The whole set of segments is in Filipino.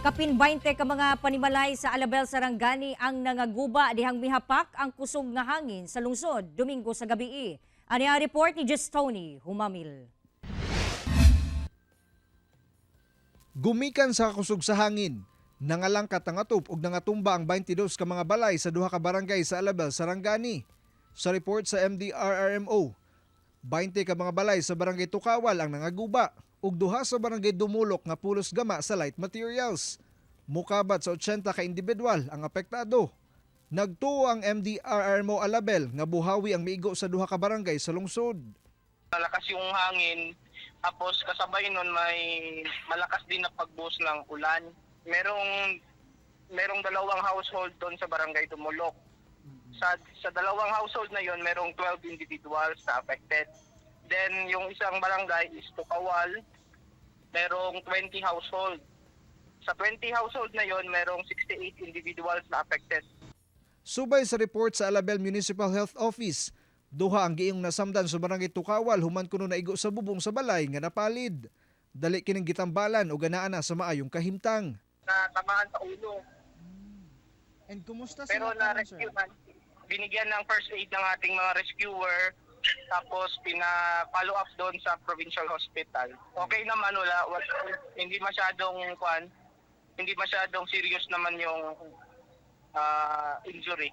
Kapin 20 ka mga panimalay sa Alabel, Sarangani ang nangaguba dihang mihapak ang kusog nga hangin sa lungsod Domingo sa gabi. Ani ang report ni Just Tony Humamil. Gumikan sa kusog sa hangin, nangalangkat ang atop ug nangatumba ang 22 ka mga balay sa duha ka barangay sa Alabel, Sarangani. Sa report sa MDRRMO, 20 ka mga balay sa barangay Tukawal ang nangaguba ug duha sa barangay Dumulok nga pulos gama sa light materials. Mukabat sa 80 ka individual ang apektado. Nagtuo ang MDRRMO Alabel nga buhawi ang miigo sa duha ka barangay sa lungsod. Malakas yung hangin, tapos kasabay nun may malakas din na pagbuhos ng ulan. Merong dalawang household doon sa barangay Dumulok. Sa dalawang household na yon, merong 12 individuals na affected. Then yung isang barangay is Tukawal, merong 20 household. Sa 20 household na yon, merong 68 individuals na affected. Subay sa report sa Alabel Municipal Health Office, duha ang giing nasamdan sa barangay Tukawal human kuno naigo sa bubong sa balay nga napalid. Dali kining gitambalan o ganaan na sa maayong kahimtang. Natamaan sa ulo. And kumusta Pero na-rescue man. Binigyan ng first aid ng ating mga rescuer, tapos pina-follow up doon sa provincial hospital. Okay naman, hindi masyadong serious naman yung injury.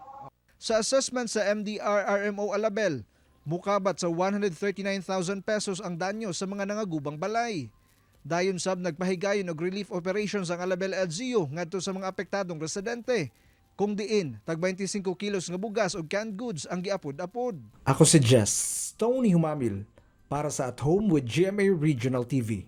Sa assessment sa MDRRMO Alabel, mukabat sa 139,000 pesos ang danyo sa mga nangagubang balay. Dayon sab nagpahigayon og relief operations ang Alabel LGU ngadto sa mga apektadong residente. Kung diin, tag 25 kilos nga bugas o canned goods ang giapod-apod. Ako si Jess, Tony Humamil, para sa At Home with GMA Regional TV.